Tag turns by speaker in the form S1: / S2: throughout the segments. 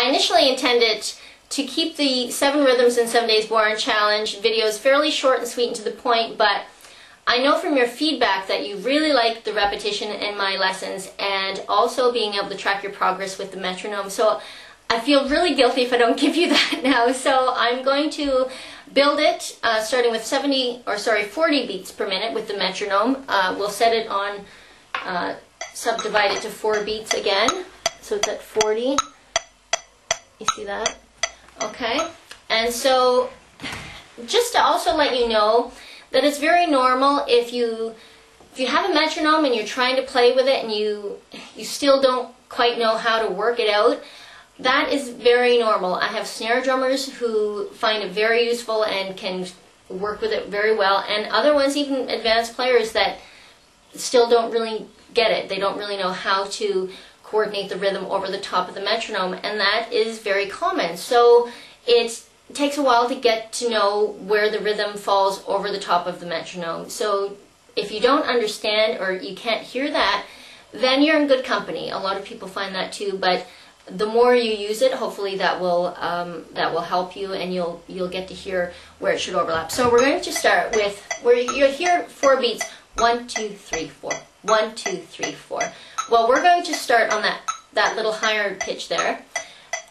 S1: I initially intended to keep the 7 Rhythms in 7 Days Bodhran Challenge videos fairly short and sweet and to the point, but I know from your feedback that you really like the repetition in my lessons and also being able to track your progress with the metronome. So I feel really guilty if I don't give you that now. So I'm going to build it starting with 40 beats per minute with the metronome. We'll set it on, subdivide it to 4 beats again. So it's at 40. You see that? Okay. And so just to also let you know that it's very normal if you have a metronome and you're trying to play with it and you still don't quite know how to work it out. That is very normal. I have snare drummers who find it very useful and can work with it very well, and other ones, even advanced players, that still don't really get it. They don't really know how to coordinate the rhythm over the top of the metronome, and that is very common. So it takes a while to get to know where the rhythm falls over the top of the metronome. So if you don't understand or you can't hear that, then you're in good company. A lot of people find that too, but the more you use it, hopefully that will help you, and you'll get to hear where it should overlap. So we're going to start with where you'll hear 4 beats: 1, 2, 3, 4. 1, 2, 3, 4. Well, we're going to start on that little higher pitch there,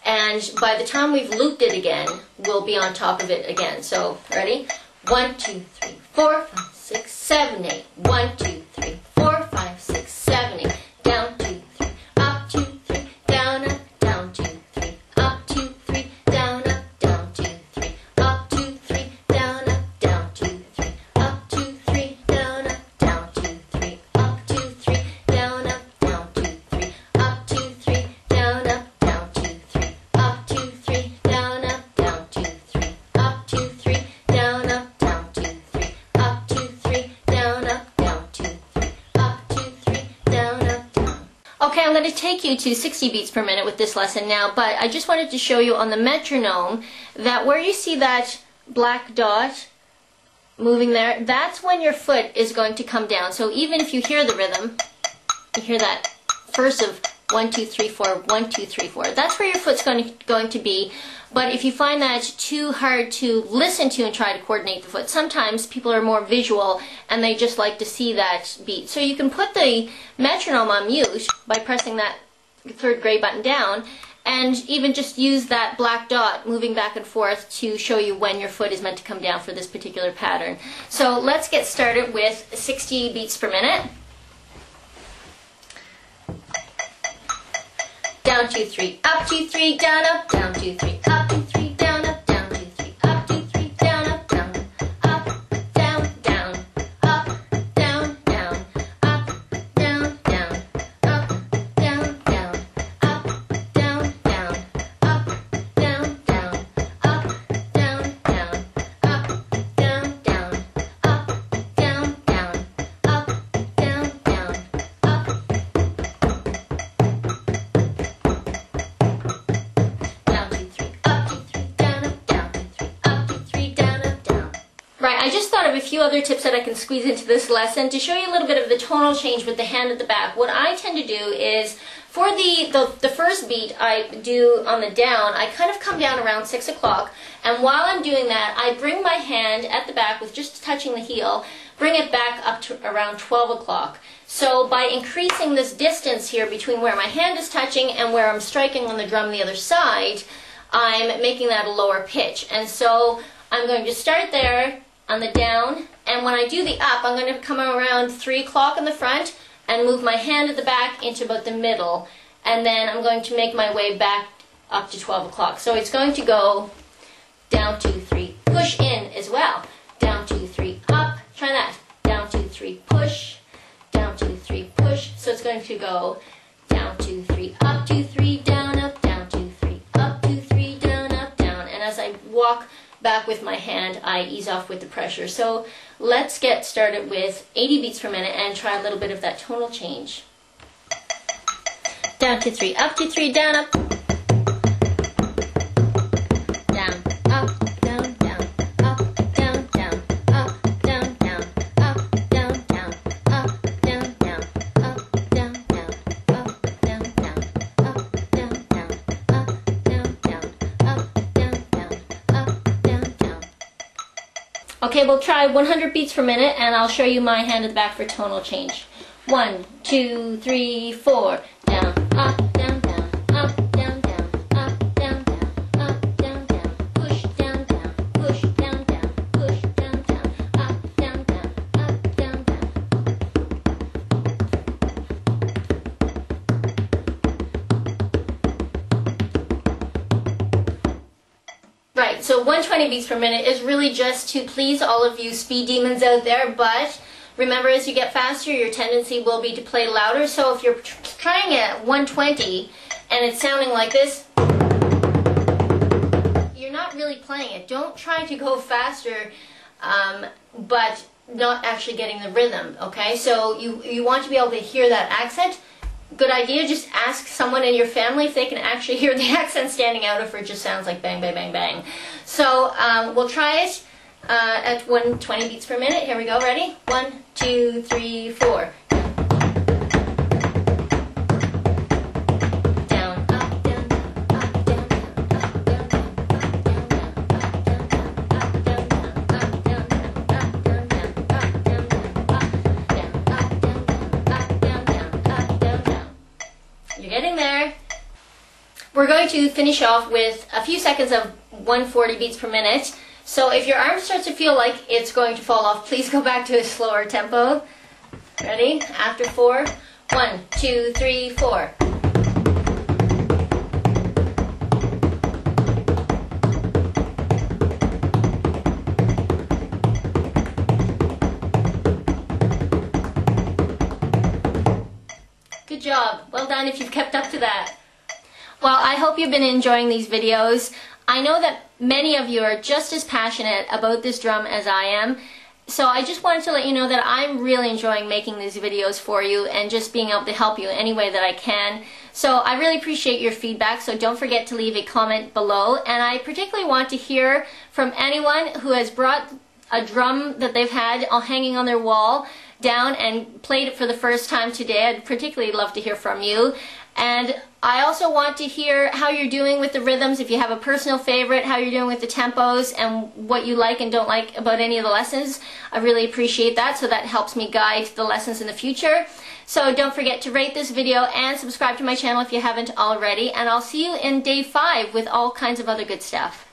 S1: and by the time we've looped it again, we'll be on top of it again. So ready? 1, 2, 3, 4, 5, 6, 7, 8. 1, 2, 3, 4, 5, 6, 7, 8. Down 2, 3, up 2, 3, down up, down 2, 3, up 2, 3, down up, down 2, 3, up 2, 3, down up, down 2, 3, up 2, 3, down up, down 2, 3, up 2, 3, down up, down 2, 3, up 2, 3, down up, down 2, 3, up 2, 3, down up, down 2, 3, up 2, 3, down up, down 2, 3, up 2, 3, down up, down 2, 3, up 2, 3, down up, down. Okay, I'm going to take you to 60 beats per minute with this lesson now, but I just wanted to show you on the metronome that where you see that black dot moving there, that's when your foot is going to come down. So even if you hear the rhythm, you hear that first of 1, 2, 3, 4, 1, 2, 3, 4. That's where your foot's going to be. But if you find that too hard to listen to and try to coordinate the foot, sometimes people are more visual and they just like to see that beat. So you can put the metronome on mute by pressing that 3rd gray button down, and even just use that black dot moving back and forth to show you when your foot is meant to come down for this particular pattern. So let's get started with 60 beats per minute. Down 2, 3, up 2, 3, down up, down 2, 3, up 2, 3, down up, down 2, 3, up 2, 3, down up, down, up, down, down, up, down, down, up, down, down, up, down, down, up, down, down, up, down, down, up, down, down, up, down, down, up, down, down, up, down, down, up. I just thought of a few other tips that I can squeeze into this lesson to show you a little bit of the tonal change with the hand at the back. What I tend to do is, for the first beat I do on the down, I kind of come down around 6 o'clock, and while I'm doing that, I bring my hand at the back with just touching the heel, bring it back up to around 12 o'clock. So by increasing this distance here between where my hand is touching and where I'm striking on the drum the other side, I'm making that a lower pitch. And so I'm going to start there on the down, and when I do the up, I'm going to come around 3 o'clock in the front and move my hand at the back into about the middle, and then I'm going to make my way back up to 12 o'clock. So it's going to go down 2, 3, push in as well. Down 2, 3, up. Try that. Down 2, 3, push. Down 2, 3, push. So it's going to go down 2, 3, up 2, 3, down, up, down 2, 3, up 2, 3, down, up, down. And as I walk back with my hand, I ease off with the pressure. So let's get started with 80 beats per minute and try a little bit of that tonal change. Down 2, 3, up 2, 3, down, up. Down, up, down, down, up, down, down, up, down, down, up, down, down, up, down, down, up, down, down, up, down, down, up, down, down, up, down, Okay, we'll try 100 beats per minute, and I'll show you my hand at the back for tonal change. 1, 2, 3, 4. Down, up, down, down, up, down, down, up, down, down, up, down, down, push, down, down, push, down, down, push, down, down, up, down, down, up, down, down. Right, so 120 beats per minute is really just to please all of you speed demons out there, but remember, as you get faster, your tendency will be to play louder. So if you're trying at 120 and it's sounding like this, you're not really playing it. Don't try to go faster, but not actually getting the rhythm, okay? So you want to be able to hear that accent. Good idea, just ask someone in your family if they can actually hear the accent standing out, if it just sounds like bang, bang, bang, bang. So we'll try it at 120 beats per minute. Here we go, ready? 1, 2, 3, 4. You're getting there. We're going to finish off with a few seconds of 140 beats per minute. So if your arm starts to feel like it's going to fall off, please go back to a slower tempo. Ready? After 4. 1, 2, 3, 4. Good job. Well done if you've kept up to that. Well, I hope you've been enjoying these videos. I know that many of you are just as passionate about this drum as I am, so I just wanted to let you know that I'm really enjoying making these videos for you and just being able to help you any way that I can. So I really appreciate your feedback, so don't forget to leave a comment below. And I particularly want to hear from anyone who has brought a drum that they've had hanging on their wall down and played it for the first time today. I'd particularly love to hear from you. And I also want to hear how you're doing with the rhythms, if you have a personal favorite, how you're doing with the tempos, and what you like and don't like about any of the lessons. I really appreciate that, so that helps me guide the lessons in the future. So don't forget to rate this video and subscribe to my channel if you haven't already, and I'll see you in day 5 with all kinds of other good stuff.